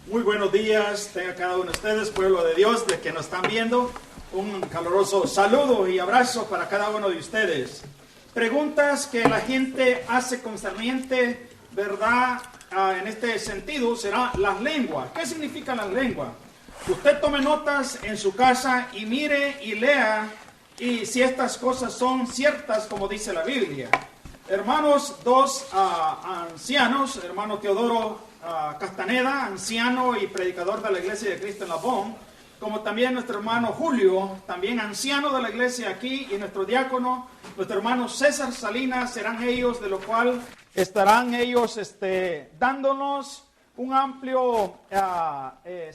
Muy buenos días, tenga cada uno de ustedes, pueblo de Dios, de que nos están viendo. Un caluroso saludo y abrazo para cada uno de ustedes. Preguntas que la gente hace concerniente, ¿verdad? En este sentido será las lenguas. ¿Qué significan las lenguas? Usted tome notas en su casa y mire y lea y si estas cosas son ciertas como dice la Biblia. Hermanos, dos ancianos, hermano Teodoro Castaneda, anciano y predicador de la Iglesia de Cristo en Labón, como también nuestro hermano Julio, también anciano de la iglesia aquí, y nuestro diácono, nuestro hermano César Salinas, serán ellos, de lo cual estarán ellos dándonos un amplio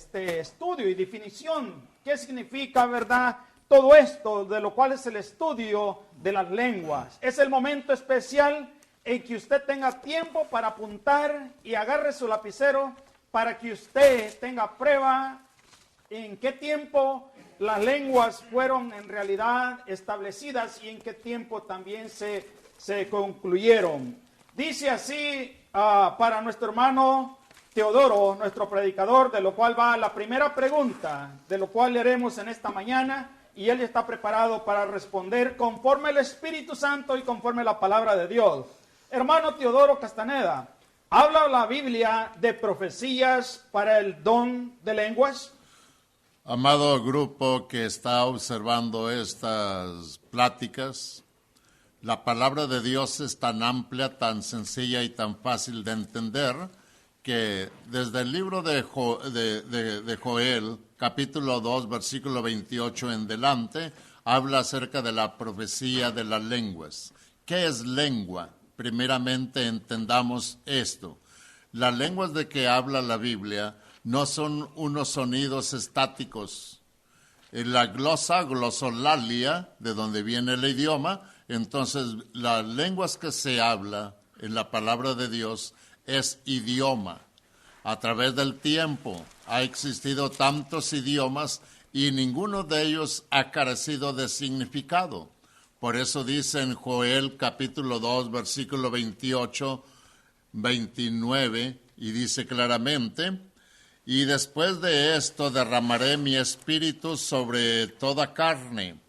estudio y definición. ¿Qué significa, verdad, todo esto, de lo cual es el estudio de las lenguas? Es el momento especial en que usted tenga tiempo para apuntar y agarre su lapicero para que usted tenga prueba en qué tiempo las lenguas fueron en realidad establecidas y en qué tiempo también se concluyeron. Dice así para nuestro hermano Teodoro, nuestro predicador, de lo cual va la primera pregunta, de lo cual leeremos en esta mañana, y él está preparado para responder conforme el Espíritu Santo y conforme la palabra de Dios. Hermano Teodoro Castaneda, ¿habla la Biblia de profecías para el don de lenguas? Amado grupo que está observando estas pláticas, la palabra de Dios es tan amplia, tan sencilla y tan fácil de entender que desde el libro de Joel, capítulo 2, versículo 28 en delante, habla acerca de la profecía de las lenguas. ¿Qué es lengua? Primeramente entendamos esto. Las lenguas de que habla la Biblia no son unos sonidos estáticos. En la glosolalia, de donde viene el idioma, entonces las lenguas que se habla en la palabra de Dios es idioma. A través del tiempo ha existido tantos idiomas y ninguno de ellos ha carecido de significado. Por eso dice en Joel capítulo 2, versículo 28, 29, y dice claramente: y después de esto derramaré mi espíritu sobre toda carne,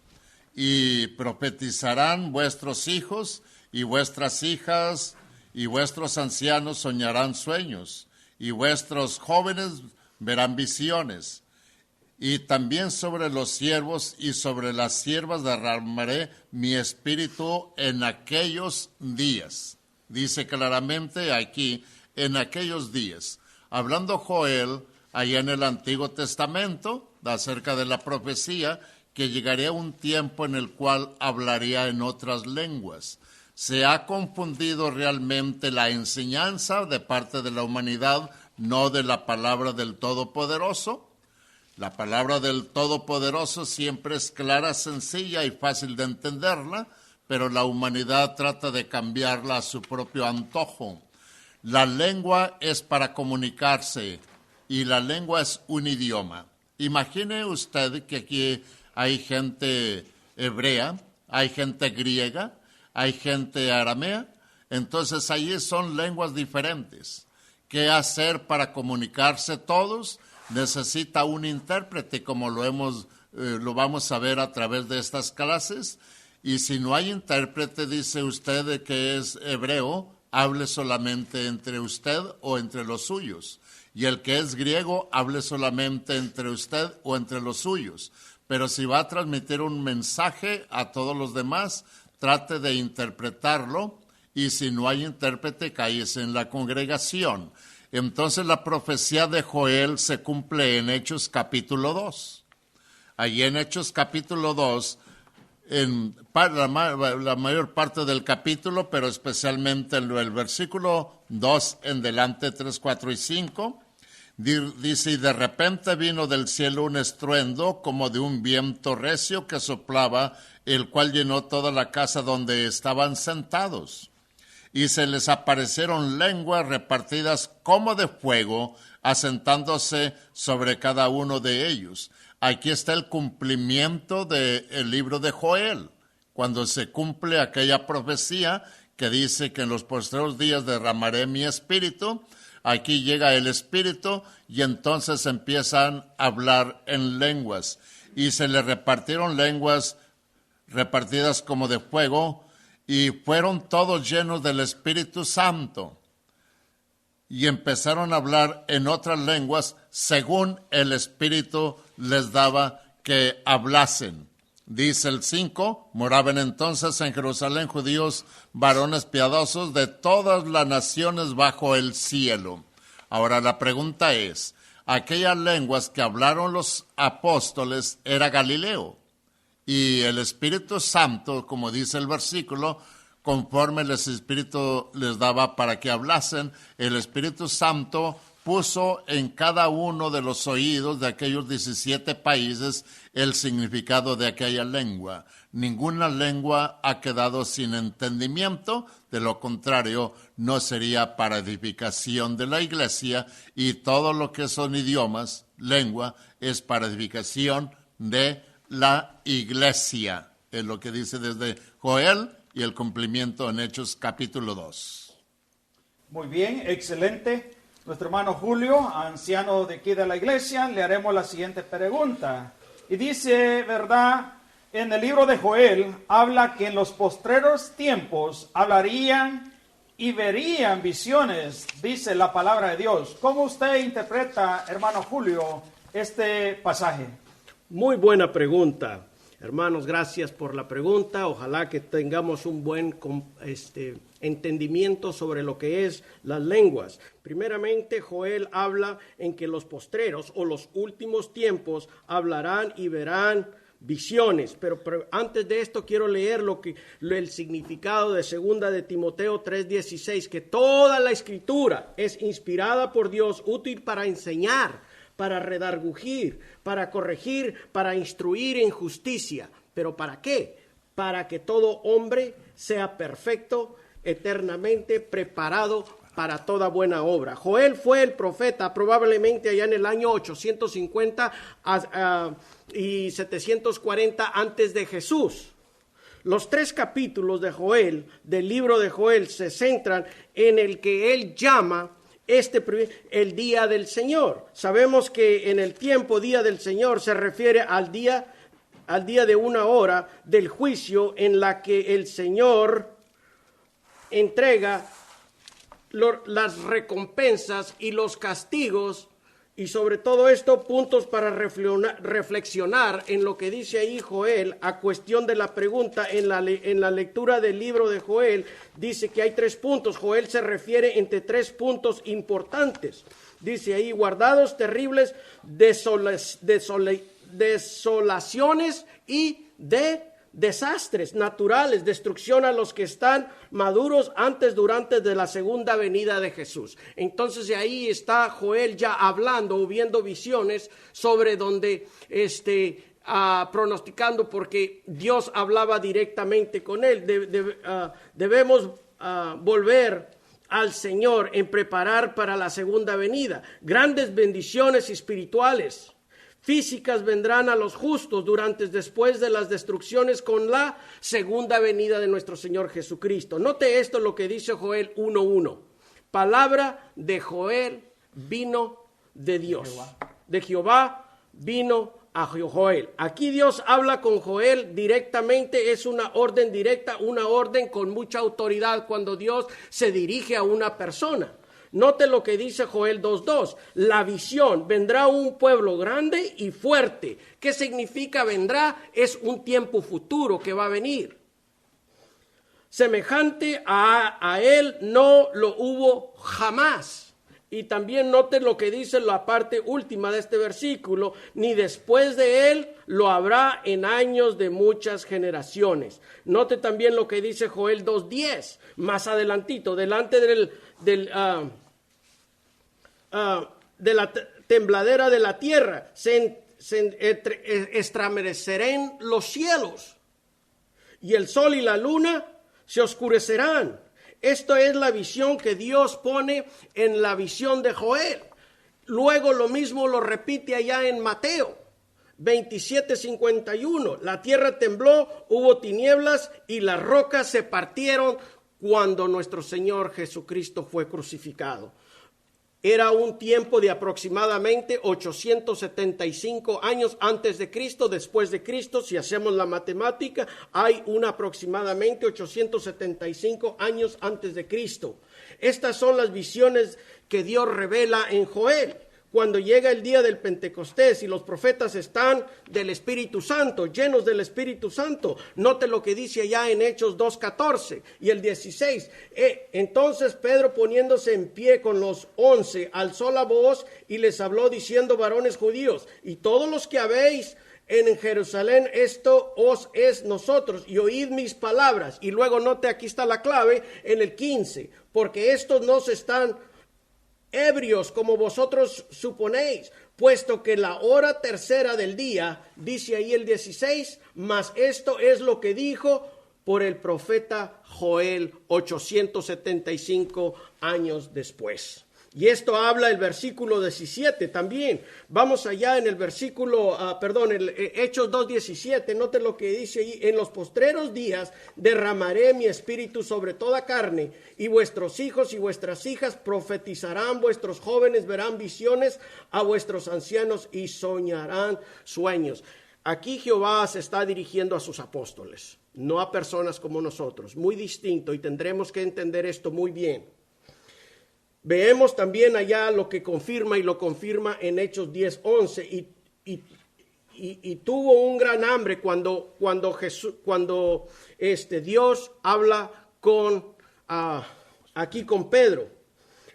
y profetizarán vuestros hijos y vuestras hijas, y vuestros ancianos soñarán sueños, y vuestros jóvenes verán visiones. Y también sobre los siervos y sobre las siervas derramaré mi espíritu en aquellos días. Dice claramente aquí, en aquellos días. Hablando Joel, allá en el Antiguo Testamento, acerca de la profecía, que llegaría un tiempo en el cual hablaría en otras lenguas. Se ha confundido realmente la enseñanza de parte de la humanidad, no de la palabra del Todopoderoso. La palabra del Todopoderoso siempre es clara, sencilla y fácil de entenderla, pero la humanidad trata de cambiarla a su propio antojo. La lengua es para comunicarse y la lengua es un idioma. Imagine usted que aquí hay gente hebrea, hay gente griega, hay gente aramea, entonces allí son lenguas diferentes. ¿Qué hacer para comunicarse todos? Necesita un intérprete, como lo vamos a ver a través de estas clases. Y si no hay intérprete, dice usted que es hebreo, hable solamente entre usted o entre los suyos. Y el que es griego, hable solamente entre usted o entre los suyos. Pero si va a transmitir un mensaje a todos los demás, trate de interpretarlo. Y si no hay intérprete, cállese en la congregación. Entonces la profecía de Joel se cumple en Hechos capítulo 2. Allí en Hechos capítulo 2, en la mayor parte del capítulo, pero especialmente en el versículo 2 en delante, 3, 4 y 5, dice: y de repente vino del cielo un estruendo como de un viento recio que soplaba, el cual llenó toda la casa donde estaban sentados. Y se les aparecieron lenguas repartidas como de fuego, asentándose sobre cada uno de ellos. Aquí está el cumplimiento del libro de Joel, cuando se cumple aquella profecía que dice que en los postreros días derramaré mi espíritu. aquí llega el Espíritu y entonces empiezan a hablar en lenguas. Y se le repartieron lenguas repartidas como de fuego y fueron todos llenos del Espíritu Santo. Y empezaron a hablar en otras lenguas según el Espíritu les daba que hablasen. Dice el 5, moraban entonces en Jerusalén judíos, varones piadosos de todas las naciones bajo el cielo. Ahora la pregunta es, aquellas lenguas que hablaron los apóstoles era Galileo. Y el Espíritu Santo, como dice el versículo, conforme el Espíritu les daba para que hablasen, el Espíritu Santo puso en cada uno de los oídos de aquellos 17 países el significado de aquella lengua. Ninguna lengua ha quedado sin entendimiento, de lo contrario, no sería para edificación de la iglesia, y todo lo que son idiomas, lengua, es para edificación de la iglesia. Es lo que dice desde Joel y el cumplimiento en Hechos capítulo 2. Muy bien, excelente. Nuestro hermano Julio, anciano de aquí de la iglesia, le haremos la siguiente pregunta. Y dice, ¿verdad? En el libro de Joel habla que en los postreros tiempos hablarían y verían visiones, dice la palabra de Dios. ¿Cómo usted interpreta, hermano Julio, este pasaje? Muy buena pregunta. Hermanos, gracias por la pregunta. Ojalá que tengamos un buen entendimiento sobre lo que es las lenguas. Primeramente, Joel habla en que los postreros o los últimos tiempos hablarán y verán visiones. Pero antes de esto quiero leer el significado de 2 de Timoteo 3:16, que toda la escritura es inspirada por Dios, útil para enseñar, para redargüir, para corregir, para instruir en justicia. ¿Pero para qué? Para que todo hombre sea perfecto, eternamente preparado para toda buena obra. Joel fue el profeta probablemente allá en el año 850 y 740 antes de Jesús. Los 3 capítulos de Joel, del libro de Joel, se centran en el que él llama el día del Señor. Sabemos que en el tiempo día del Señor se refiere al día de una hora del juicio en la que el Señor entrega las recompensas y los castigos, y sobre todo esto puntos para reflexionar en lo que dice ahí Joel a cuestión de la pregunta. En la lectura del libro de Joel dice que hay 3 puntos. Joel se refiere entre 3 puntos importantes. Dice ahí, guardados terribles desolaciones y desastres naturales, destrucción a los que están maduros durante de la segunda venida de Jesús. Entonces ahí está Joel ya hablando o viendo visiones sobre donde pronosticando, porque Dios hablaba directamente con él. Debemos volver al Señor en preparar para la segunda venida. Grandes bendiciones espirituales físicas vendrán a los justos después de las destrucciones con la segunda venida de nuestro Señor Jesucristo. Note esto, lo que dice Joel 1:1. Palabra de Joel vino de Dios. De Jehová vino a Joel. Aquí Dios habla con Joel directamente, es una orden directa, una orden con mucha autoridad cuando Dios se dirige a una persona. Note lo que dice Joel 2:2. La visión, vendrá un pueblo grande y fuerte. ¿Qué significa vendrá? Es un tiempo futuro que va a venir. Semejante a él no lo hubo jamás. Y también note lo que dice la parte última de este versículo. Ni después de él lo habrá en años de muchas generaciones. Note también lo que dice Joel 2:10. Más adelantito, delante de la tembladera de la tierra se estremecerán los cielos y el sol y la luna se oscurecerán. Esto es la visión que Dios pone en la visión de Joel. Luego lo mismo lo repite allá en Mateo 27:51. La tierra tembló, hubo tinieblas y las rocas se partieron cuando nuestro Señor Jesucristo fue crucificado. Era un tiempo de aproximadamente 875 años antes de Cristo, después de Cristo. Si hacemos la matemática, hay aproximadamente 875 años antes de Cristo. Estas son las visiones que Dios revela en Joel. Cuando llega el día del Pentecostés y los profetas están del Espíritu Santo, llenos del Espíritu Santo. Note lo que dice allá en Hechos 2:14 y el 16. Entonces Pedro, poniéndose en pie con los 11, alzó la voz y les habló diciendo: varones judíos, y todos los que habéis en Jerusalén, esto os es nosotros, y oíd mis palabras. Y luego note, aquí está la clave en el 15, porque estos no se están ebrios como vosotros suponéis, puesto que la hora tercera del día, dice ahí el 16, mas esto es lo que dijo por el profeta Joel 875 años después. Y esto habla el versículo 17 también. Vamos allá en el versículo, Hechos 2:17. Note lo que dice ahí: en los postreros días derramaré mi espíritu sobre toda carne, y vuestros hijos y vuestras hijas profetizarán, vuestros jóvenes verán visiones, a vuestros ancianos y soñarán sueños. Aquí Jehová se está dirigiendo a sus apóstoles, no a personas como nosotros. Muy distinto, y tendremos que entender esto muy bien. Veemos también allá lo que confirma y lo confirma en Hechos 10:11 y tuvo un gran hambre cuando Dios habla aquí con Pedro.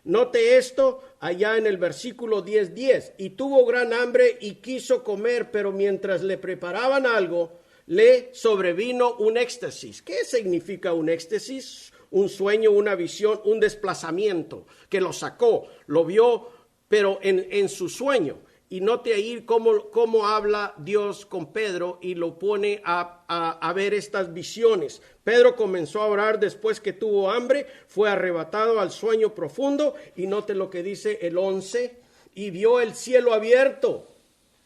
Note esto allá en el versículo 10:10. Y tuvo gran hambre y quiso comer, pero mientras le preparaban algo, le sobrevino un éxtasis. ¿Qué significa un éxtasis? Un sueño, una visión, un desplazamiento que lo sacó, lo vio, pero en su sueño. Y note ahí cómo habla Dios con Pedro y lo pone a ver estas visiones. Pedro comenzó a orar después que tuvo hambre, fue arrebatado al sueño profundo, y note lo que dice el 11, y vio el cielo abierto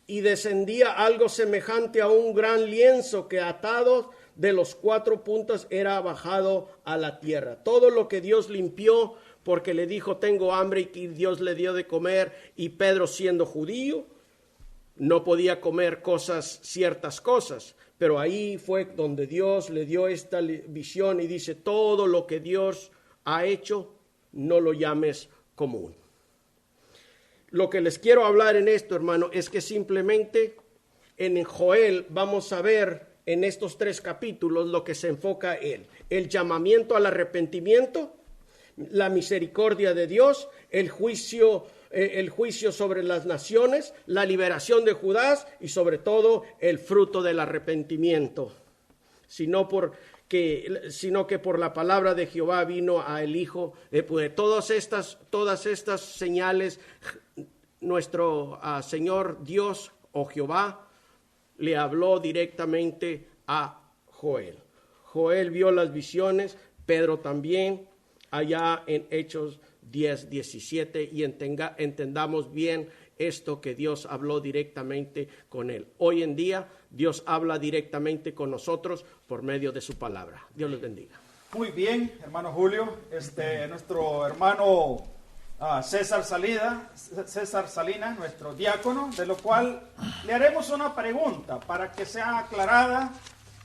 y descendía algo semejante a un gran lienzo que atado de los 4 puntas era bajado a la tierra. Todo lo que Dios limpió, porque le dijo tengo hambre, y Dios le dio de comer, y Pedro, siendo judío, no podía comer ciertas cosas, pero ahí fue donde Dios le dio esta visión y dice: todo lo que Dios ha hecho, no lo llames común. Lo que les quiero hablar en esto, hermano, es que simplemente en Joel vamos a ver en estos 3 capítulos lo que se enfoca él: el llamamiento al arrepentimiento, la misericordia de Dios, el juicio sobre las naciones, la liberación de Judá y sobre todo el fruto del arrepentimiento, sino que por la palabra de Jehová vino a el Hijo. Pues todas estas señales, nuestro Señor Dios o Jehová le habló directamente a Joel. Joel vio las visiones, Pedro también, allá en Hechos 10:17, y entendamos bien esto, que Dios habló directamente con él. Hoy en día Dios habla directamente con nosotros por medio de su palabra. Dios les bendiga. Muy bien, hermano Julio. Nuestro hermano César Salina, nuestro diácono, de lo cual le haremos una pregunta para que sea aclarada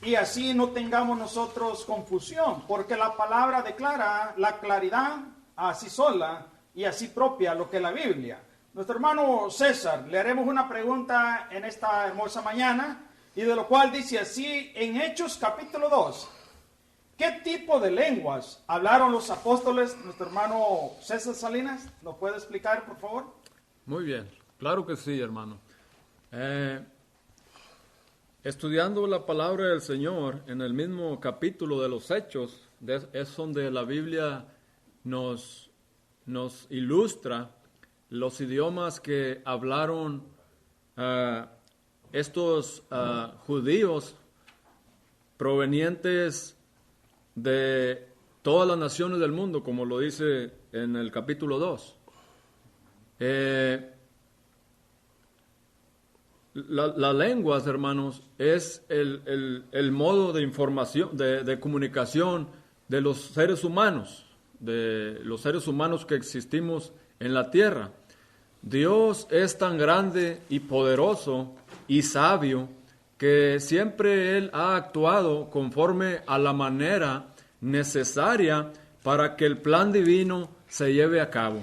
y así no tengamos nosotros confusión, porque la palabra declara la claridad así sola y así propia lo que la Biblia. Nuestro hermano César, le haremos una pregunta en esta hermosa mañana, y de lo cual dice así en Hechos capítulo 2. ¿Qué tipo de lenguas hablaron los apóstoles? Nuestro hermano César Salinas, ¿lo puede explicar, por favor? Muy bien, claro que sí, hermano. Estudiando la palabra del Señor en el mismo capítulo de los Hechos, es donde la Biblia nos ilustra los idiomas que hablaron estos judíos provenientes de todas las naciones del mundo, como lo dice en el capítulo 2. Las lenguas, hermanos, es el modo de información, de comunicación de los seres humanos que existimos en la tierra. Dios es tan grande y poderoso y sabio que siempre Él ha actuado conforme a la manera necesaria para que el plan divino se lleve a cabo.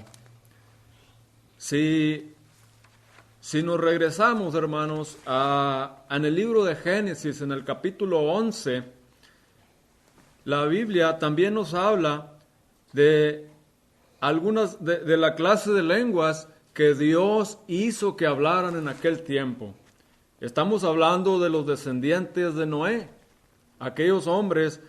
Si nos regresamos, hermanos, en el libro de Génesis, en el capítulo 11, la Biblia también nos habla de algunas de la clase de lenguas que Dios hizo que hablaran en aquel tiempo. Estamos hablando de los descendientes de Noé, aquellos hombres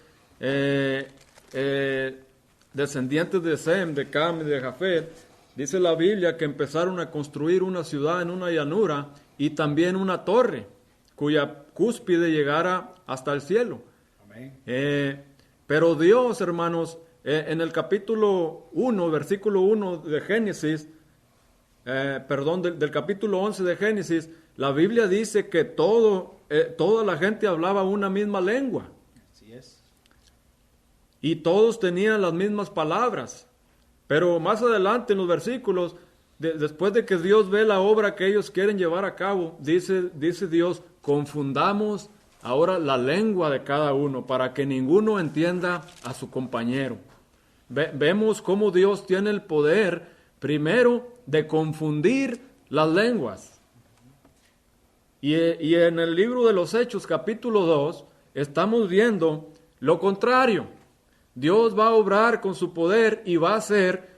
descendientes de Sem, de Cam y de Jafet. Dice la Biblia que empezaron a construir una ciudad en una llanura y también una torre cuya cúspide llegara hasta el cielo. Amén. Pero Dios, hermanos, en el capítulo 1, versículo 1 de Génesis, del capítulo 11 de Génesis, la Biblia dice que toda la gente hablaba una misma lengua. Así es. Y todos tenían las mismas palabras. Pero más adelante en los versículos, después de que Dios ve la obra que ellos quieren llevar a cabo, dice Dios, confundamos ahora la lengua de cada uno para que ninguno entienda a su compañero. Vemos cómo Dios tiene el poder, primero, de confundir las lenguas. Y en el libro de los Hechos, capítulo 2, estamos viendo lo contrario. Dios va a obrar con su poder y va a hacer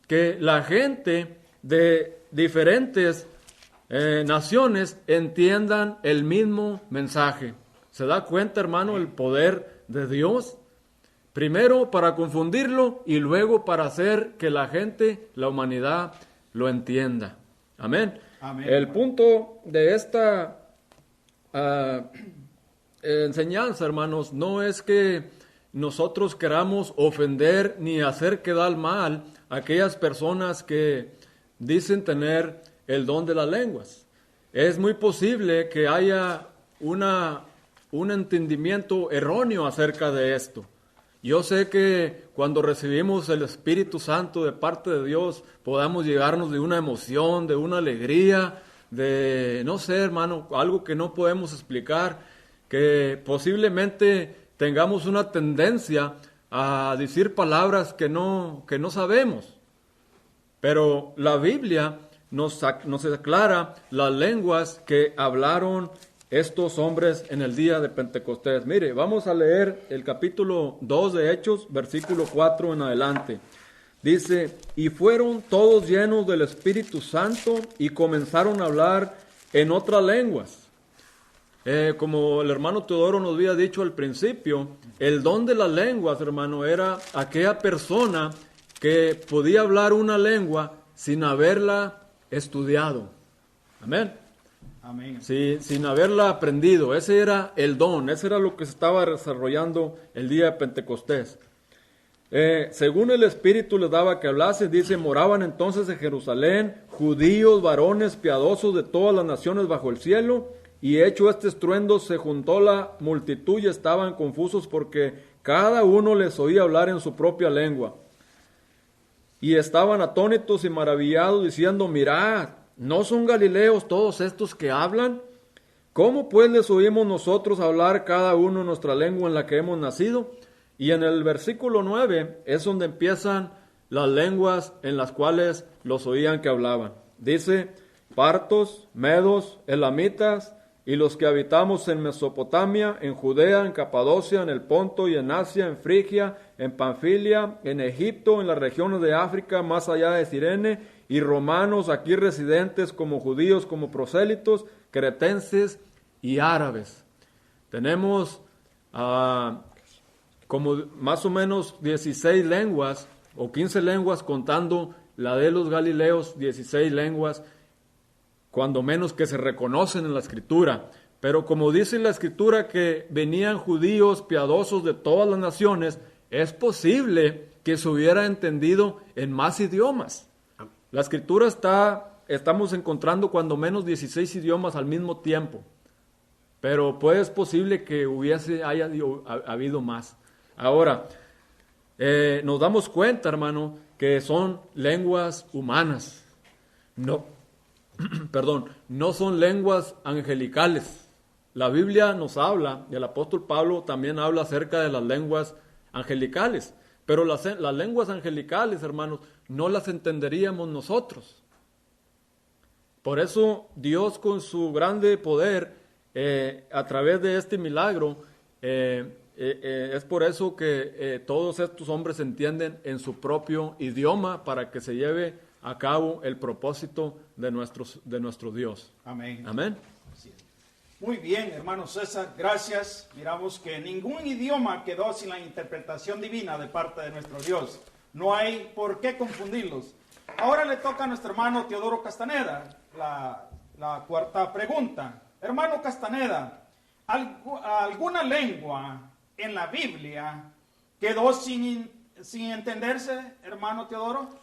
que la gente de diferentes naciones entiendan el mismo mensaje. ¿Se da cuenta, hermano, el poder de Dios? Primero para confundirlo y luego para hacer que la gente, la humanidad, lo entienda. Amén. Amén. El punto de esta enseñanza, hermanos, no es que nosotros queramos ofender ni hacer quedar mal a aquellas personas que dicen tener el don de las lenguas. Es muy posible que haya un entendimiento erróneo acerca de esto. Yo sé que cuando recibimos el Espíritu Santo de parte de Dios, podamos llegarnos de una emoción, de una alegría, de, no sé, hermano, algo que no podemos explicar, que posiblemente tengamos una tendencia a decir palabras que no sabemos. Pero la Biblia nos aclara las lenguas que hablaron estos hombres en el día de Pentecostés. Mire, vamos a leer el capítulo 2 de Hechos, versículo 4 en adelante. Dice, y fueron todos llenos del Espíritu Santo y comenzaron a hablar en otras lenguas. Como el hermano Teodoro nos había dicho al principio, el don de las lenguas, hermano, era aquella persona que podía hablar una lengua sin haberla estudiado. Amén. Amén. Sí, sin haberla aprendido. Ese era el don, ese era lo que se estaba desarrollando el día de Pentecostés. Según el Espíritu les daba que hablase, dice, moraban entonces en Jerusalén judíos, varones piadosos de todas las naciones bajo el cielo, y hecho este estruendo se juntó la multitud y estaban confusos porque cada uno les oía hablar en su propia lengua. Y estaban atónitos y maravillados diciendo, mirad, ¿no son galileos todos estos que hablan? ¿Cómo pues les oímos nosotros hablar cada uno en nuestra lengua en la que hemos nacido? Y en el versículo 9 es donde empiezan las lenguas en las cuales los oían que hablaban. Dice, partos, medos, elamitas, y los que habitamos en Mesopotamia, en Judea, en Capadocia, en el Ponto y en Asia, en Frigia, en Panfilia, en Egipto, en las regiones de África, más allá de Cirene, y romanos aquí residentes como judíos, como prosélitos, cretenses y árabes. Tenemos como más o menos 16 lenguas o 15 lenguas contando la de los galileos, 16 lenguas, cuando menos que se reconocen en la Escritura. Pero como dice la Escritura que venían judíos piadosos de todas las naciones, es posible que se hubiera entendido en más idiomas. La Escritura estamos encontrando cuando menos 16 idiomas al mismo tiempo. Pero pues es posible que haya habido más. Ahora, nos damos cuenta, hermano, que son lenguas humanas. No, perdón, no son lenguas angelicales. La Biblia nos habla, y el apóstol Pablo también habla acerca de las lenguas angelicales. Pero las lenguas angelicales, hermanos, no las entenderíamos nosotros. Por eso Dios, con su grande poder, a través de este milagro, es por eso que todos estos hombres entienden en su propio idioma para que se lleve a cabo el propósito de nuestro Dios. Amén. Amén. Muy bien, hermano César, gracias. Miramos que ningún idioma quedó sin la interpretación divina de parte de nuestro Dios. No hay por qué confundirlos. Ahora le toca a nuestro hermano Teodoro Castaneda la cuarta pregunta. Hermano Castaneda, ¿alguna lengua en la Biblia quedó sin entenderse, hermano Teodoro?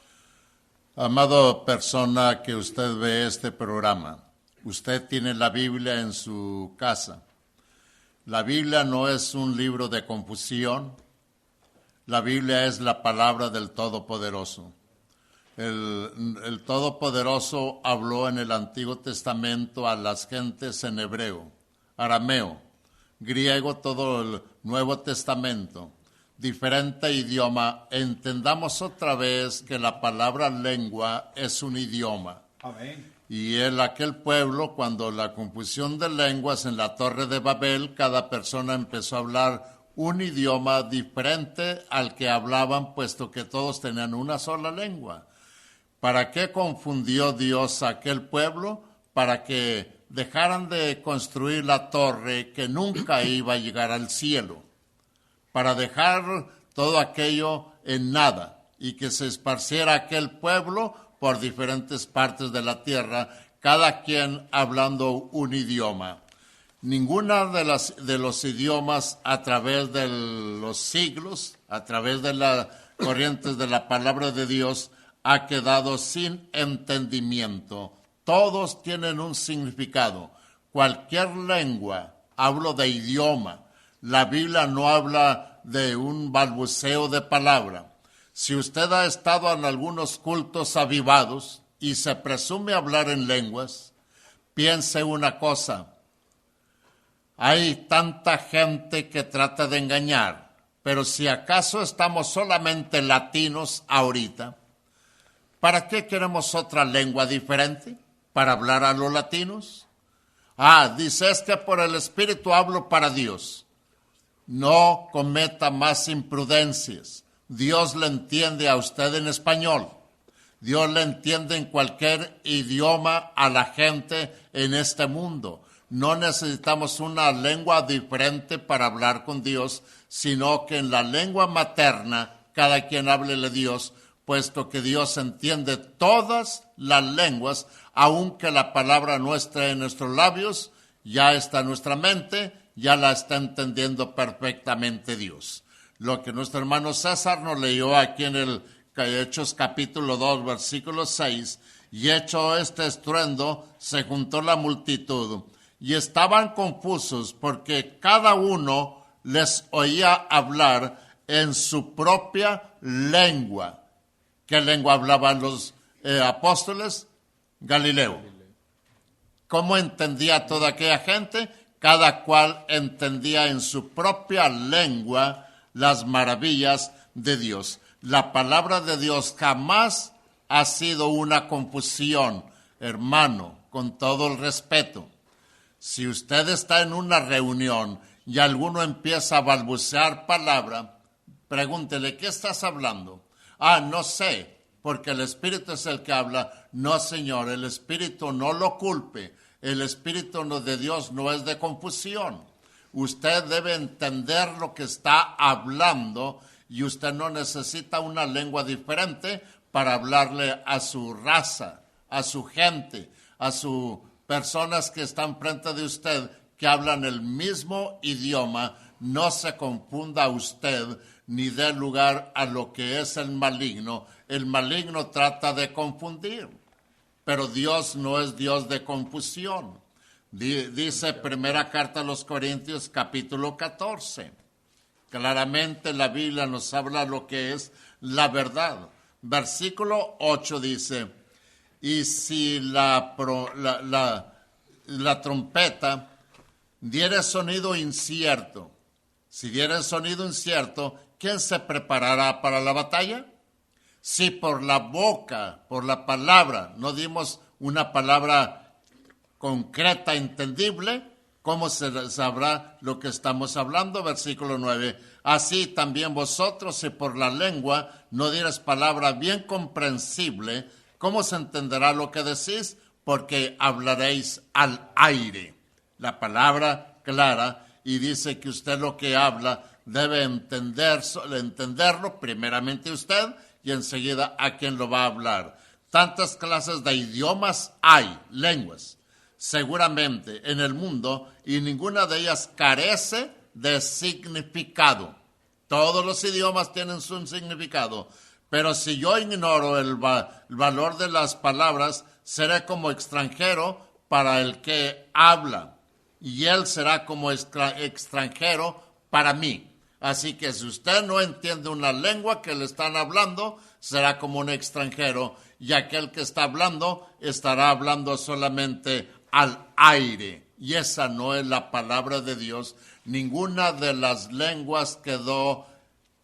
Amado persona que usted ve este programa, usted tiene la Biblia en su casa. La Biblia no es un libro de confusión. La Biblia es la palabra del Todopoderoso. El Todopoderoso habló en el Antiguo Testamento a las gentes en hebreo, arameo, griego, todo el Nuevo Testamento, diferente idioma. Entendamos otra vez que la palabra lengua es un idioma. Amén. Y aquel pueblo, cuando la confusión de lenguas en la Torre de Babel, cada persona empezó a hablar un idioma diferente al que hablaban, puesto que todos tenían una sola lengua. ¿Para qué confundió Dios a aquel pueblo? Para que dejaran de construir la torre que nunca iba a llegar al cielo. Para dejar todo aquello en nada y que se esparciera aquel pueblo por diferentes partes de la tierra, cada quien hablando un idioma. Ninguna de los idiomas a través de los siglos, a través de las corrientes de la palabra de Dios, ha quedado sin entendimiento. Todos tienen un significado. Cualquier lengua, hablo de idioma. La Biblia no habla de un balbuceo de palabra. Si usted ha estado en algunos cultos avivados y se presume hablar en lenguas, piense una cosa. Hay tanta gente que trata de engañar, pero si acaso estamos solamente latinos ahorita, ¿para qué queremos otra lengua diferente? ¿Para hablar a los latinos? Dice, es que por el Espíritu hablo para Dios. No cometa más imprudencias. Dios le entiende a usted en español. Dios le entiende en cualquier idioma a la gente en este mundo. No necesitamos una lengua diferente para hablar con Dios, sino que en la lengua materna cada quien háblele a Dios, puesto que Dios entiende todas las lenguas, aunque la palabra no esté en nuestros labios, ya está en nuestra mente, ya la está entendiendo perfectamente Dios. Lo que nuestro hermano César nos leyó aquí en el Hechos capítulo 2, versículo 6, y hecho este estruendo, se juntó la multitud, y estaban confusos, porque cada uno les oía hablar en su propia lengua. ¿Qué lengua hablaban los apóstoles? Galileo. ¿Cómo entendía toda aquella gente? Cada cual entendía en su propia lengua las maravillas de Dios. La palabra de Dios jamás ha sido una confusión, hermano, con todo el respeto. Si usted está en una reunión y alguno empieza a balbucear palabra, pregúntele, ¿qué estás hablando? No sé, porque el Espíritu es el que habla. No, Señor, el Espíritu no lo culpe. El Espíritu de Dios no es de confusión. Usted debe entender lo que está hablando y usted no necesita una lengua diferente para hablarle a su raza, a su gente, a sus personas que están frente de usted, que hablan el mismo idioma. No se confunda usted ni dé lugar a lo que es el maligno. El maligno trata de confundir, pero Dios no es Dios de confusión. Dice primera carta a los Corintios capítulo 14. Claramente la Biblia nos habla lo que es la verdad. Versículo 8 dice, y si la trompeta diere sonido incierto, si diere sonido incierto, ¿quién se preparará para la batalla? Si por la boca, por la palabra, no dimos una palabra concreta, entendible, ¿cómo se sabrá lo que estamos hablando? Versículo 9. Así también vosotros, si por la lengua no dieres palabra bien comprensible, ¿cómo se entenderá lo que decís? Porque hablaréis al aire. La palabra clara, y dice que usted lo que habla debe entenderlo primeramente usted y enseguida a quien lo va a hablar. Tantas clases de idiomas hay, lenguas, seguramente en el mundo, y ninguna de ellas carece de significado. Todos los idiomas tienen su significado, pero si yo ignoro el valor de las palabras, seré como extranjero para el que habla, y él será como extranjero para mí. Así que si usted no entiende una lengua que le están hablando, será como un extranjero, y aquel que está hablando estará hablando solamente al aire. Y esa no es la palabra de Dios. Ninguna de las lenguas quedó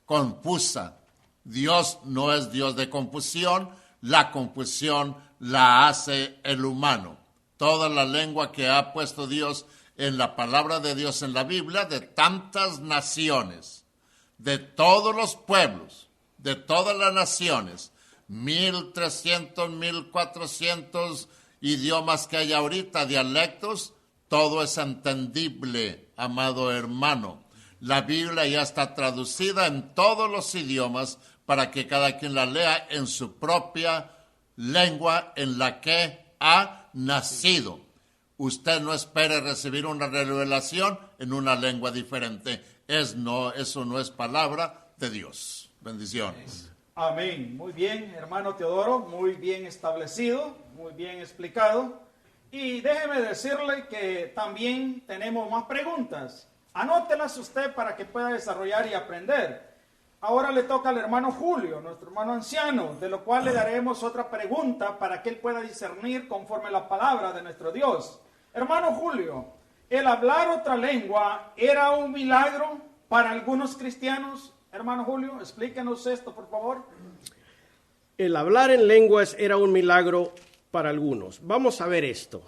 confusa. Dios no es Dios de confusión. La confusión la hace el humano. Toda la lengua que ha puesto Dios en la palabra de Dios en la Biblia, de tantas naciones, de todos los pueblos, de todas las naciones, 1,300, 1,400 idiomas que hay ahorita, dialectos, todo es entendible, amado hermano. La Biblia ya está traducida en todos los idiomas para que cada quien la lea en su propia lengua en la que ha nacido. Usted no espere recibir una revelación en una lengua diferente. Eso no es palabra de Dios. Bendiciones. Amén. Muy bien, hermano Teodoro, muy bien establecido, muy bien explicado. Y déjeme decirle que también tenemos más preguntas. Anótelas usted para que pueda desarrollar y aprender. Ahora le toca al hermano Julio, nuestro hermano anciano, de lo cual le daremos otra pregunta para que él pueda discernir conforme la palabra de nuestro Dios. Hermano Julio, ¿el hablar otra lengua era un milagro para algunos cristianos? Hermano Julio, explíquenos esto, por favor. El hablar en lenguas era un milagro para algunos. Vamos a ver esto.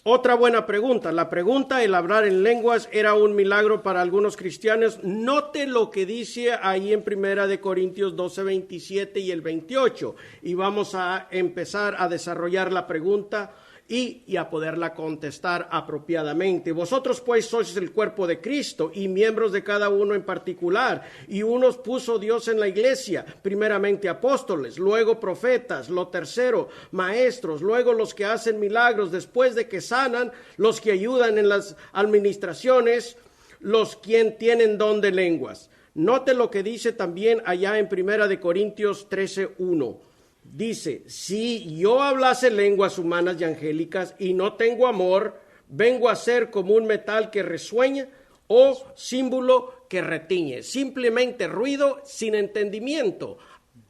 Otra buena pregunta. La pregunta, ¿el hablar en lenguas era un milagro para algunos cristianos? Note lo que dice ahí en 1 Corintios 12, 27 y el 28. Y vamos a empezar a desarrollar la pregunta y a poderla contestar apropiadamente. Vosotros pues sois el cuerpo de Cristo y miembros de cada uno en particular, y unos puso Dios en la iglesia, primeramente apóstoles, luego profetas, lo tercero maestros, luego los que hacen milagros, después de que sanan, los que ayudan en las administraciones, los quien tienen don de lenguas. Note lo que dice también allá en 1 Corintios 13, 1. Dice, si yo hablase lenguas humanas y angélicas y no tengo amor, vengo a ser como un metal que resuena o símbolo que retiñe. Simplemente ruido sin entendimiento.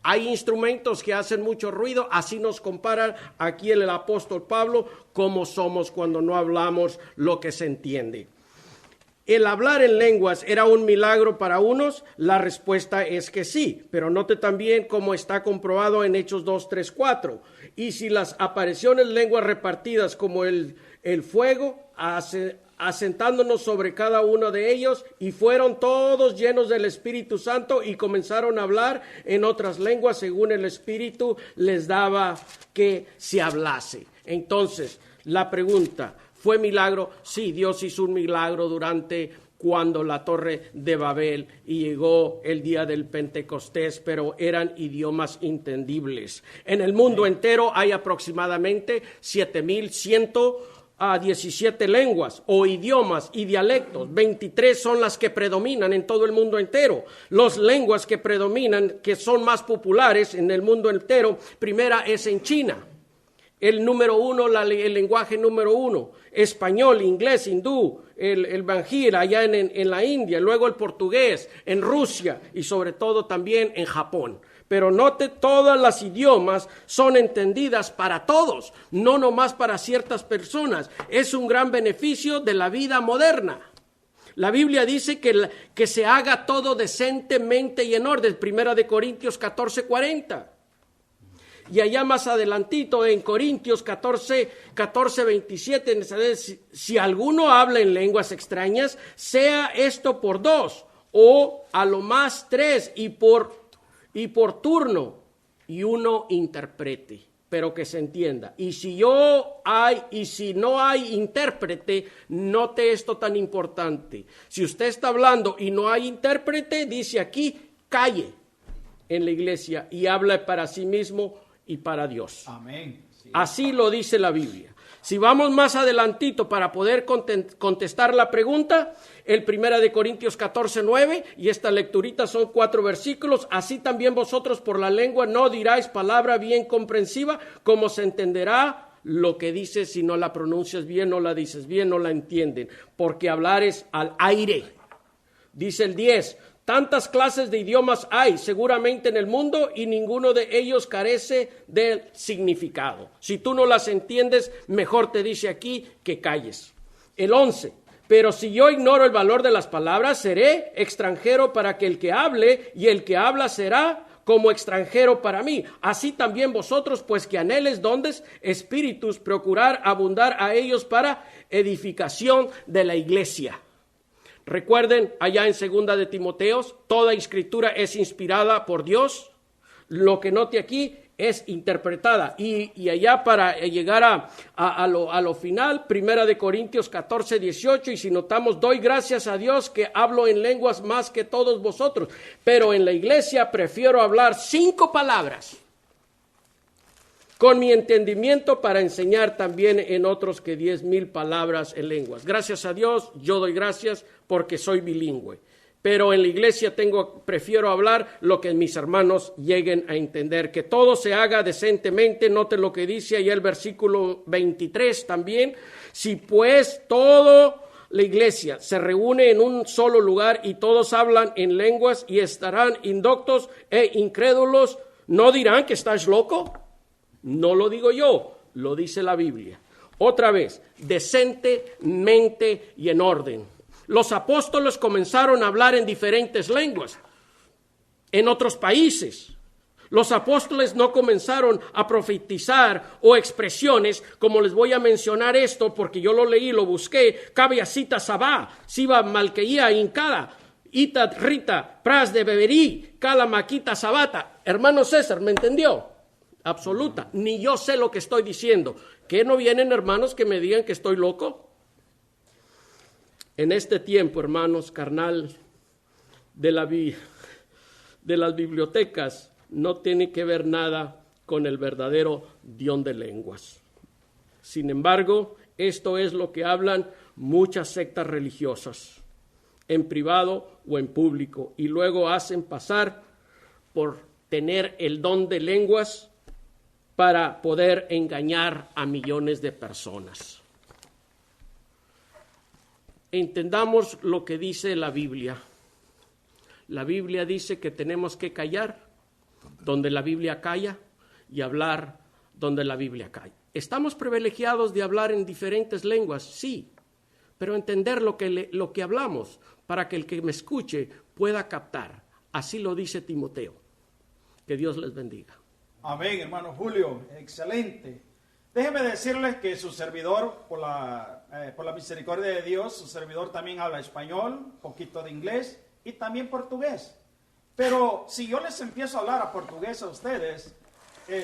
Hay instrumentos que hacen mucho ruido, así nos compara aquí el apóstol Pablo, cómo somos cuando no hablamos lo que se entiende. ¿El hablar en lenguas era un milagro para unos? La respuesta es que sí, pero note también cómo está comprobado en Hechos 2, 3, 4. Y si las apariciones lenguas repartidas como el fuego, asentándonos sobre cada uno de ellos, y fueron todos llenos del Espíritu Santo y comenzaron a hablar en otras lenguas según el Espíritu les daba que se hablase. Entonces, la pregunta, ¿fue milagro? Sí, Dios hizo un milagro durante cuando la torre de Babel y llegó el día del Pentecostés, pero eran idiomas entendibles. En el mundo entero hay aproximadamente 7,117 lenguas o idiomas y dialectos. 23 son las que predominan en todo el mundo entero. Las lenguas que predominan, que son más populares en el mundo entero, primera es en China. El número uno, el lenguaje número uno, español, inglés, hindú, el banjir allá en la India, luego el portugués en Rusia y sobre todo también en Japón. Pero note, todas las idiomas son entendidas para todos, no nomás para ciertas personas. Es un gran beneficio de la vida moderna. La Biblia dice que se haga todo decentemente y en orden. 1 Corintios 14:40. Y allá más adelantito en Corintios 14:27, si alguno habla en lenguas extrañas, sea esto por 2 o a lo más 3 y por turno, y uno interprete, pero que se entienda. Y si no hay intérprete, note esto tan importante. Si usted está hablando y no hay intérprete, dice aquí, calle en la iglesia y habla para sí mismo y para Dios. Amén. Sí. Así lo dice la Biblia. Si vamos más adelantito para poder contestar la pregunta, el 1 Corintios 14:9, y esta lecturita son 4 versículos. Así también vosotros por la lengua no diráis palabra bien comprensiva, como se entenderá lo que dices si no la pronuncias bien, no la dices bien, no la entienden, porque hablar es al aire. Dice el 10, tantas clases de idiomas hay seguramente en el mundo y ninguno de ellos carece del significado. Si tú no las entiendes, mejor te dice aquí que calles. El 11, pero si yo ignoro el valor de las palabras, seré extranjero para que el que hable, y el que habla será como extranjero para mí. Así también vosotros, pues que anheles dones, espíritus, procurar abundar a ellos para edificación de la iglesia. Recuerden, allá en 2 de Timoteo, toda escritura es inspirada por Dios. Lo que note aquí es interpretada. Y allá para llegar a lo final, 1 de Corintios 14:18, y si notamos, doy gracias a Dios que hablo en lenguas más que todos vosotros, pero en la iglesia prefiero hablar 5 palabras con mi entendimiento para enseñar también en otros que 10,000 palabras en lenguas. Gracias a Dios, yo doy gracias porque soy bilingüe. Pero en la iglesia prefiero hablar lo que mis hermanos lleguen a entender. Que todo se haga decentemente, note lo que dice ahí el versículo 23 también. Si pues toda la iglesia se reúne en un solo lugar y todos hablan en lenguas y estarán indoctos e incrédulos, ¿no dirán que estás loco? No lo digo yo, lo dice la Biblia. Otra vez, decentemente y en orden. Los apóstoles comenzaron a hablar en diferentes lenguas, en otros países. Los apóstoles no comenzaron a profetizar o expresiones, como les voy a mencionar esto, porque yo lo leí, lo busqué. Cabiacita Sabá, Siba Malqueía Incada, Itat Rita, Pras de Beberí, Cala Maquita Sabata. Hermano César, ¿me entendió? Absoluta, ni yo sé lo que estoy diciendo. ¿Qué no vienen hermanos que me digan que estoy loco? En este tiempo, hermanos, carnal, de las bibliotecas, no tiene que ver nada con el verdadero Dios de lenguas. Sin embargo, esto es lo que hablan muchas sectas religiosas, en privado o en público, y luego hacen pasar por tener el don de lenguas para poder engañar a millones de personas. Entendamos lo que dice la Biblia. La Biblia dice que tenemos que callar donde la Biblia calla y hablar donde la Biblia calla. Estamos privilegiados de hablar en diferentes lenguas, sí, pero entender lo que hablamos para que el que me escuche pueda captar. Así lo dice Timoteo. Que Dios les bendiga. Amén, hermano Julio, excelente. Déjeme decirles que su servidor, por la misericordia de Dios, su servidor también habla español, poquito de inglés y también portugués. Pero si yo les empiezo a hablar a portugués a ustedes,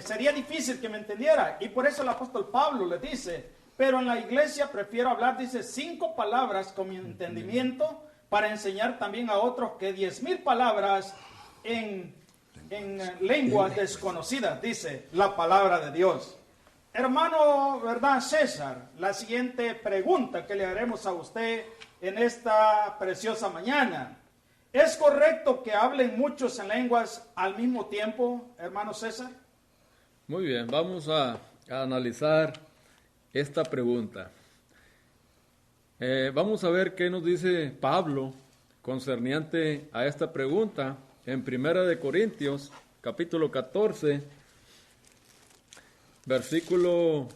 sería difícil que me entendiera. Y por eso el apóstol Pablo le dice, pero en la iglesia prefiero hablar, dice, 5 palabras con mi entendimiento para enseñar también a otros que 10,000 palabras en lenguas desconocidas, dice la palabra de Dios. Hermano, ¿verdad, César? La siguiente pregunta que le haremos a usted en esta preciosa mañana. ¿Es correcto que hablen muchos en lenguas al mismo tiempo, hermano César? Muy bien, vamos a analizar esta pregunta. Vamos a ver qué nos dice Pablo concerniente a esta pregunta en 1 de Corintios, capítulo 14, versículo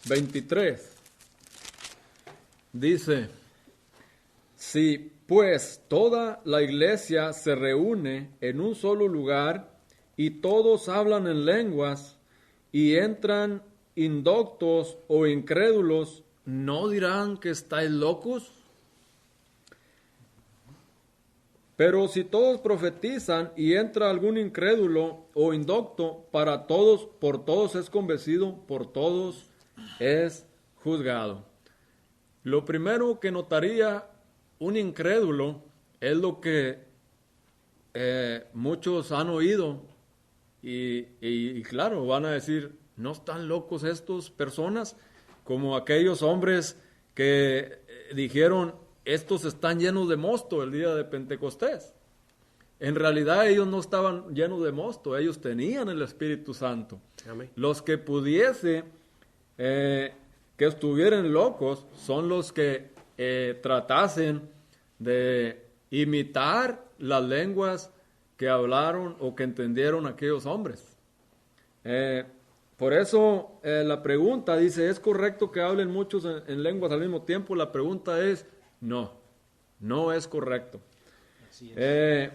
23. Dice, si pues toda la iglesia se reúne en un solo lugar y todos hablan en lenguas y entran indoctos o incrédulos, ¿no dirán que estáis locos? Pero si todos profetizan y entra algún incrédulo o indocto, por todos es convencido, por todos es juzgado. Lo primero que notaría un incrédulo es lo que muchos han oído y claro, van a decir, ¿no están locos estas personas? Como aquellos hombres que dijeron, estos están llenos de mosto el día de Pentecostés. En realidad ellos no estaban llenos de mosto, ellos tenían el Espíritu Santo. Amén. Los que pudiese que estuvieran locos son los que tratasen de imitar las lenguas que hablaron o que entendieron aquellos hombres. Por eso la pregunta dice, ¿es correcto que hablen muchos en lenguas al mismo tiempo? La pregunta es, no es correcto. Así es.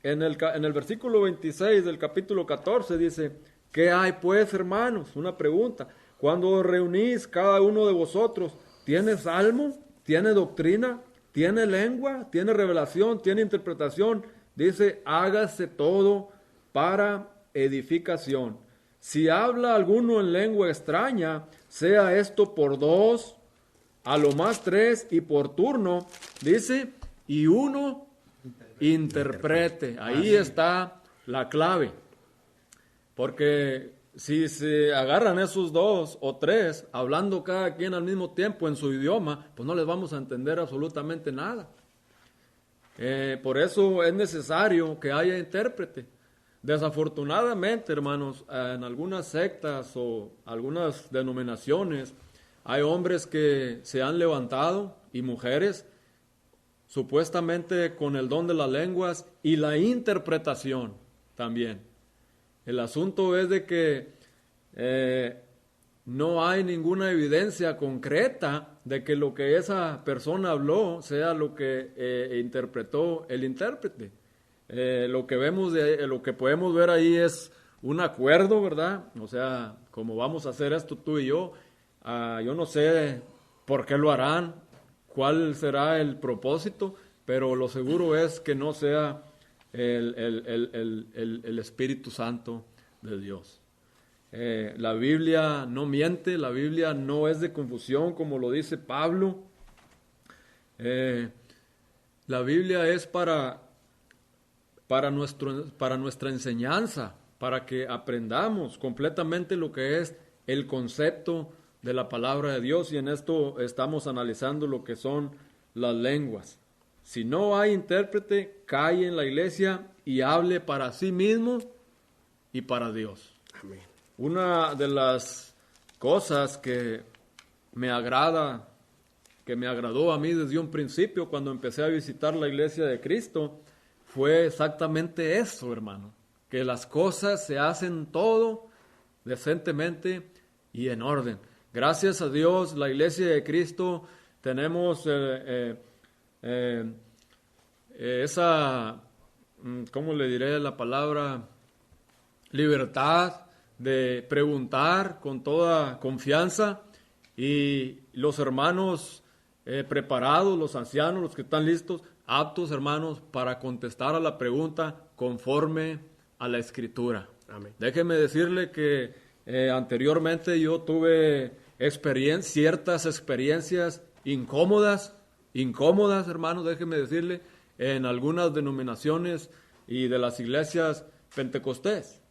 En el versículo 26 del capítulo 14 dice, ¿qué hay pues, hermanos? Una pregunta. Cuando os reunís cada uno de vosotros, ¿tiene salmo? ¿Tiene doctrina? ¿Tiene lengua? ¿Tiene revelación? ¿Tiene interpretación? Dice, hágase todo para edificación. Si habla alguno en lengua extraña, sea esto por 2, a lo más 3 y por turno, dice, y uno interprete. Ahí está la clave. Porque si se agarran esos 2 o 3, hablando cada quien al mismo tiempo en su idioma, pues no les vamos a entender absolutamente nada. Por eso es necesario que haya intérprete. Desafortunadamente, hermanos, en algunas sectas o algunas denominaciones, hay hombres que se han levantado y mujeres supuestamente con el don de las lenguas y la interpretación también. El asunto es de que no hay ninguna evidencia concreta de que lo que esa persona habló sea lo que interpretó el intérprete. Lo que podemos ver ahí es un acuerdo, ¿verdad? O sea, como vamos a hacer esto tú y yo, yo no sé por qué lo harán, cuál será el propósito, pero lo seguro es que no sea el Espíritu Santo de Dios. La Biblia no miente, la Biblia no es de confusión, como lo dice Pablo. La Biblia es para nuestra enseñanza, para que aprendamos completamente lo que es el concepto de la palabra de Dios, y en esto estamos analizando lo que son las lenguas. Si no hay intérprete, calle en la iglesia y hable para sí mismo y para Dios. Amén. Una de las cosas que me agradó a mí desde un principio cuando empecé a visitar la iglesia de Cristo fue exactamente eso, hermano, que las cosas se hacen todo decentemente y en orden. Gracias a Dios, la iglesia de Cristo tenemos esa, ¿cómo le diré la palabra? Libertad de preguntar con toda confianza, y los hermanos preparados, los ancianos, los que están listos, aptos, hermanos, para contestar a la pregunta conforme a la Escritura. Amén. Déjeme decirle que anteriormente yo tuve ciertas experiencias incómodas, hermanos, déjeme decirle, en algunas denominaciones y de las iglesias pentecostales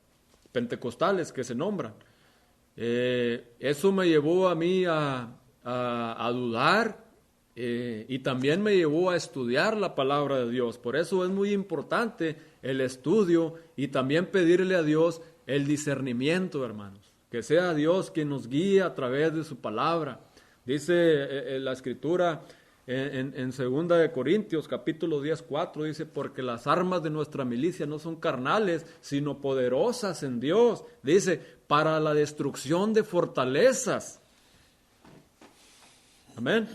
que se nombran. Eso me llevó a mí a dudar, y también me llevó a estudiar la palabra de Dios. Por eso es muy importante el estudio y también pedirle a Dios el discernimiento, hermanos. Que sea Dios quien nos guíe a través de su palabra. Dice la Escritura En 2 de Corintios, capítulo 10, 4, dice, porque las armas de nuestra milicia no son carnales, sino poderosas en Dios. Dice, para la destrucción de fortalezas. Amén.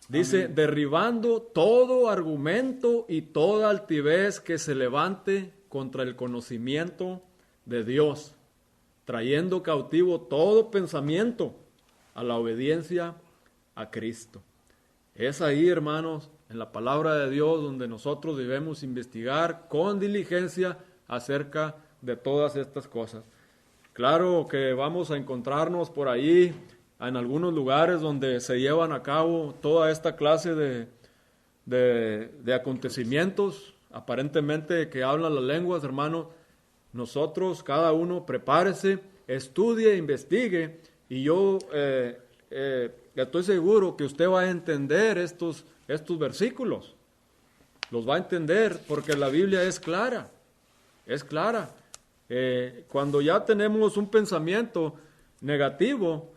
Dice, amén, derribando todo argumento y toda altivez que se levante contra el conocimiento de Dios, trayendo cautivo todo pensamiento a la obediencia a Cristo. Es ahí, hermanos, en la palabra de Dios donde nosotros debemos investigar con diligencia acerca de todas estas cosas. Claro que vamos a encontrarnos por ahí en algunos lugares donde se llevan a cabo toda esta clase de acontecimientos, aparentemente que hablan las lenguas, hermanos. Nosotros, cada uno, prepárese, estudie, investigue, y yo estoy seguro que usted va a entender estos versículos. Los va a entender porque la Biblia es clara. Es clara. Cuando ya tenemos un pensamiento negativo,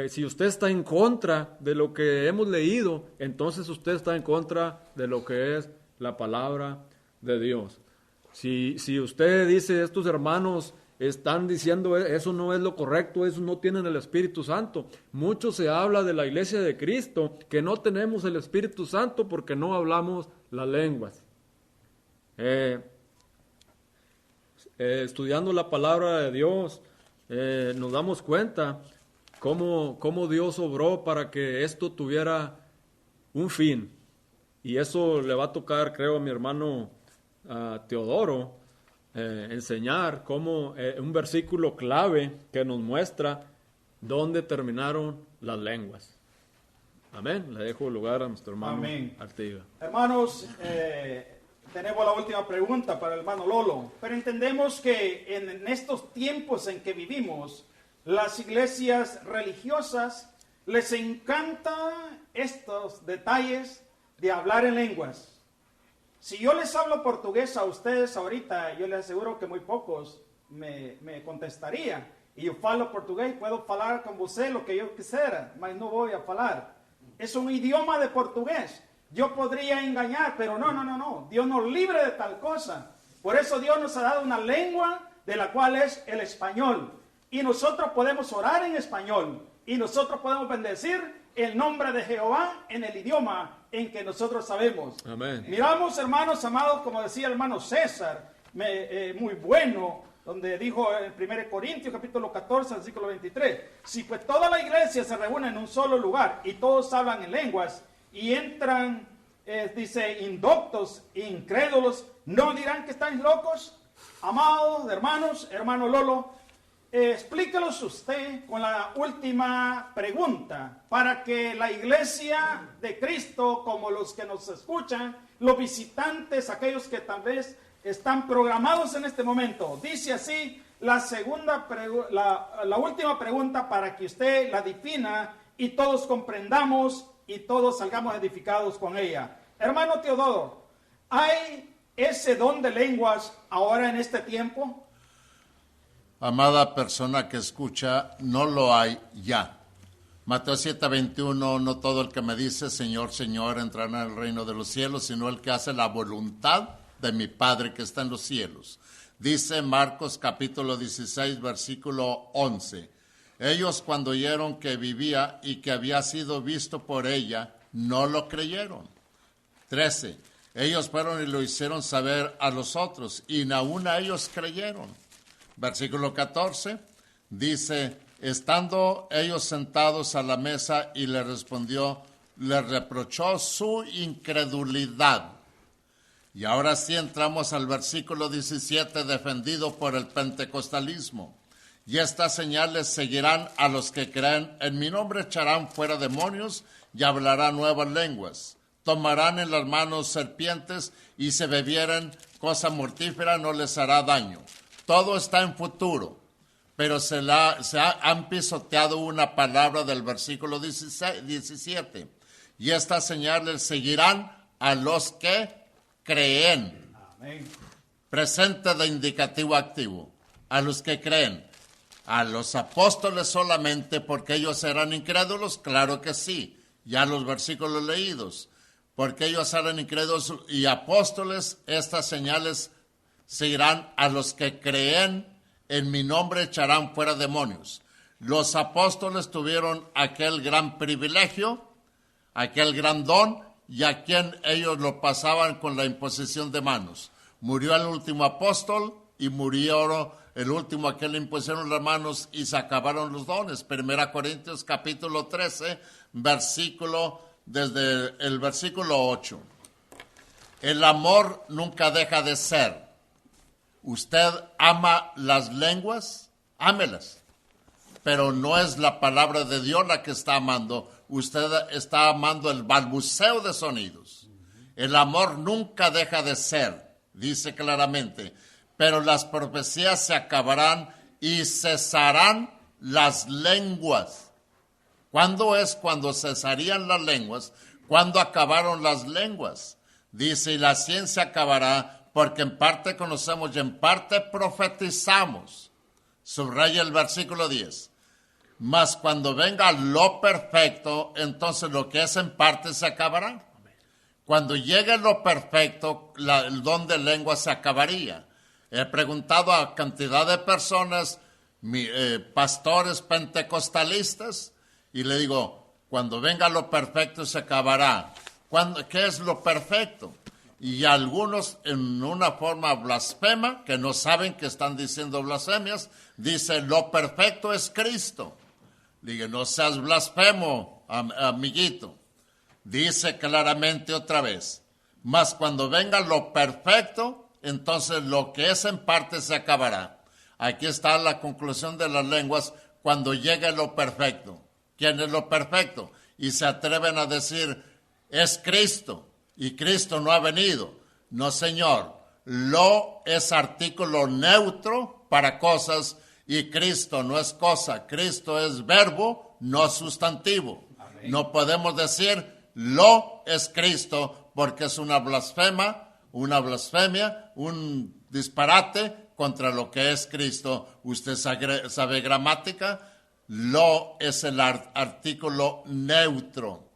si usted está en contra de lo que hemos leído, entonces usted está en contra de lo que es la palabra de Dios. Si usted dice, estos hermanos están diciendo eso no es lo correcto, eso no tienen el Espíritu Santo. Mucho se habla de la iglesia de Cristo, que no tenemos el Espíritu Santo porque no hablamos las lenguas. Estudiando la palabra de Dios, nos damos cuenta cómo Dios obró para que esto tuviera un fin. Y eso le va a tocar, creo, a mi hermano Teodoro, enseñar cómo un versículo clave que nos muestra dónde terminaron las lenguas. Amén. Le dejo lugar a nuestro hermano amén. Artiga. Hermanos, tenemos la última pregunta para el hermano Lolo, pero entendemos que en estos tiempos en que vivimos, las iglesias religiosas les encanta estos detalles de hablar en lenguas. Si yo les hablo portugués a ustedes ahorita, yo les aseguro que muy pocos me contestarían. Y yo falo portugués, puedo hablar con usted lo que yo quisiera, mas no voy a hablar. Es un idioma de portugués. Yo podría engañar, pero no. Dios nos libre de tal cosa. Por eso Dios nos ha dado una lengua de la cual es el español. Y nosotros podemos orar en español. Y nosotros podemos bendecir el nombre de Jehová en el idioma en que nosotros sabemos. Amén. Miramos, hermanos amados, como decía el hermano César, muy bueno, donde dijo en 1 Corintios capítulo 14, versículo 23, si pues toda la iglesia se reúne en un solo lugar y todos hablan en lenguas y entran, dice, indoctos, incrédulos, ¿no dirán que estáis locos? Amados hermanos, hermano Lolo, explíquelos usted con la última pregunta para que la iglesia de Cristo, como los que nos escuchan, los visitantes, aquellos que tal vez están programados en este momento. Dice así la última pregunta para que usted la defina y todos comprendamos y todos salgamos edificados con ella. Hermano Teodoro, ¿hay ese don de lenguas ahora en este tiempo? Amada persona que escucha, no lo hay ya. Mateo 7:21, no todo el que me dice Señor, Señor entrará en el reino de los cielos, sino el que hace la voluntad de mi Padre que está en los cielos. Dice Marcos capítulo 16, versículo 11. Ellos cuando oyeron que vivía y que había sido visto por ella, no lo creyeron. 13. Ellos fueron y lo hicieron saber a los otros, y aún a ellos creyeron. Versículo 14, dice, estando ellos sentados a la mesa y le reprochó su incredulidad. Y ahora sí entramos al versículo 17, defendido por el pentecostalismo. Y estas señales seguirán a los que creen, en mi nombre echarán fuera demonios y hablarán nuevas lenguas. Tomarán en las manos serpientes y si bebieren cosa mortífera no les hará daño. Todo está en futuro, pero han pisoteado una palabra del versículo 17. Y estas señales seguirán a los que creen. Amén. Presente de indicativo activo. A los que creen. A los apóstoles solamente porque ellos eran incrédulos, claro que sí. Ya los versículos leídos. porque ellos eran incrédulos, y apóstoles, estas señales seguirán a los que creen en mi nombre, echarán fuera demonios. Los apóstoles tuvieron aquel gran privilegio, aquel gran don, y a quien ellos lo pasaban con la imposición de manos. Murió el último apóstol y murió el último a quien le impusieron las manos y se acabaron los dones. 1 Corintios capítulo 13, desde el versículo 8. El amor nunca deja de ser. Usted ama las lenguas, ámelas, pero no es la palabra de Dios la que está amando. Usted está amando el balbuceo de sonidos. El amor nunca deja de ser, dice claramente, pero las profecías se acabarán y cesarán las lenguas. ¿Cuándo es cuando cesarían las lenguas? ¿Cuándo acabaron las lenguas? Dice, y la ciencia acabará, porque en parte conocemos y en parte profetizamos. Subraya el versículo 10. Mas cuando venga lo perfecto, entonces lo que es en parte se acabará. Cuando llegue lo perfecto, el don de lengua se acabaría. He preguntado a cantidad de personas, pastores pentecostalistas, y le digo, cuando venga lo perfecto se acabará. ¿Qué es lo perfecto? Y algunos, en una forma blasfema, que no saben que están diciendo blasfemias, dicen, lo perfecto es Cristo. Digo, no seas blasfemo, amiguito. Dice claramente otra vez, mas cuando venga lo perfecto, entonces lo que es en parte se acabará. Aquí está la conclusión de las lenguas, cuando llegue lo perfecto. ¿Quién es lo perfecto? Y se atreven a decir, es Cristo, y Cristo no ha venido. No, señor, lo es artículo neutro para cosas, y Cristo no es cosa. Cristo es verbo, no sustantivo. Amén. No podemos decir, lo es Cristo, porque es una blasfemia, un disparate contra lo que es Cristo. Usted sabe gramática, lo es el artículo neutro.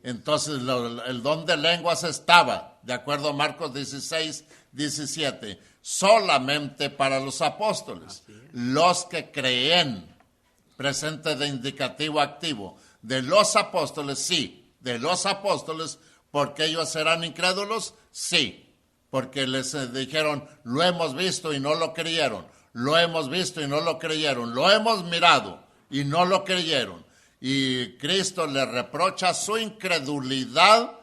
Entonces el don de lenguas estaba, de acuerdo a Marcos 16, 17, solamente para los apóstoles, los que creen, presente de indicativo activo, de los apóstoles, sí, de los apóstoles, porque ellos eran incrédulos, sí, porque les dijeron, lo hemos visto y no lo creyeron, lo hemos visto y no lo creyeron, lo hemos mirado y no lo creyeron. Y Cristo le reprocha su incredulidad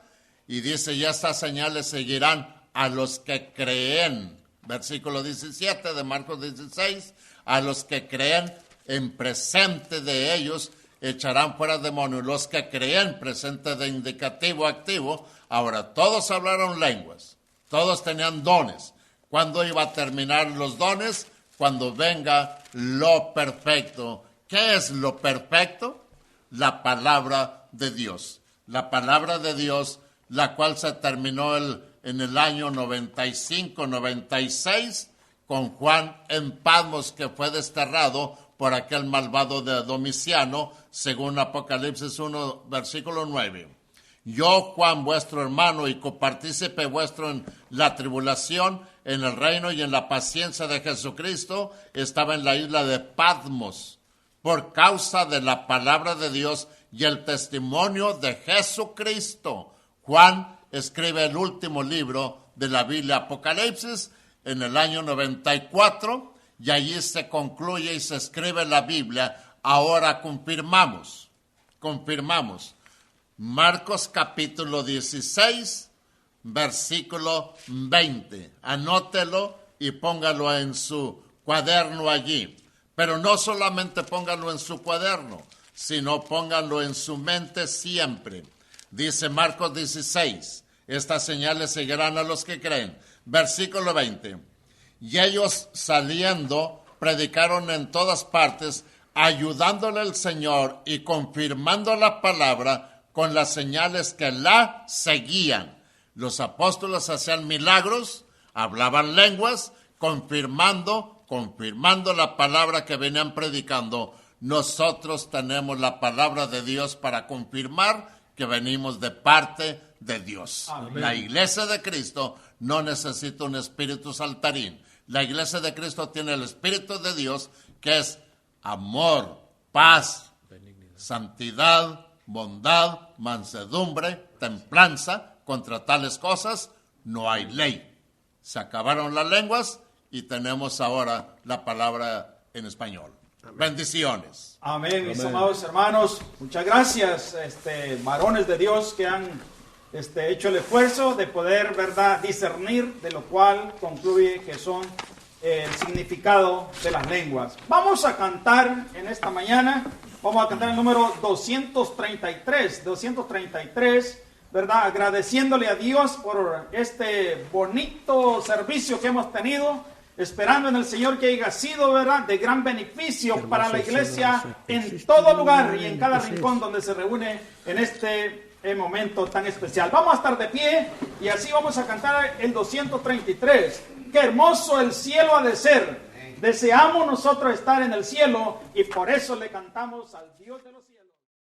y dice, ya estas señales seguirán a los que creen. Versículo 17 de Marcos 16, a los que creen en presente de ellos echarán fuera demonios. Los que creen, presente de indicativo activo. Ahora, todos hablaron lenguas, todos tenían dones. ¿Cuándo iba a terminar los dones? Cuando venga lo perfecto. ¿Qué es lo perfecto? La palabra de Dios. La palabra de Dios, la cual se terminó en el año 95-96 con Juan en Patmos, que fue desterrado por aquel malvado de Domiciano, según Apocalipsis 1, versículo 9. Yo, Juan, vuestro hermano y copartícipe vuestro en la tribulación, en el reino y en la paciencia de Jesucristo, estaba en la isla de Patmos, por causa de la palabra de Dios y el testimonio de Jesucristo. Juan escribe el último libro de la Biblia, Apocalipsis, en el año 94, y allí se concluye y se escribe la Biblia. Ahora confirmamos. Marcos capítulo 16, versículo 20. Anótelo y póngalo en su cuaderno allí. Pero no solamente póngalo en su cuaderno, sino póngalo en su mente siempre. Dice Marcos 16, estas señales seguirán a los que creen. Versículo 20. Y ellos saliendo predicaron en todas partes, ayudándole al Señor y confirmando la palabra con las señales que la seguían. Los apóstoles hacían milagros, hablaban lenguas, confirmando la palabra que venían predicando. Nosotros tenemos la palabra de Dios para confirmar que venimos de parte de Dios. Amén. La iglesia de Cristo no necesita un espíritu saltarín. La iglesia de Cristo tiene el espíritu de Dios, que es amor, paz, santidad, bondad, mansedumbre, templanza. Contra tales cosas no hay ley. Se acabaron las lenguas y tenemos ahora la palabra en español. Amén. Bendiciones. Amén, mis amados hermanos. Muchas gracias, varones de Dios que han hecho el esfuerzo de poder, ¿verdad?, discernir, de lo cual concluye que son el significado de las lenguas. Vamos a cantar en esta mañana, vamos a cantar el número 233, ¿verdad? Agradeciéndole a Dios por este bonito servicio que hemos tenido, esperando en el Señor que haya sido, ¿verdad?, de gran beneficio para la iglesia en todo lugar y en cada rincón donde se reúne en este momento tan especial. Vamos a estar de pie y así vamos a cantar el 233. Qué hermoso el cielo ha de ser. Deseamos nosotros estar en el cielo y por eso le cantamos al Dios de los cielos.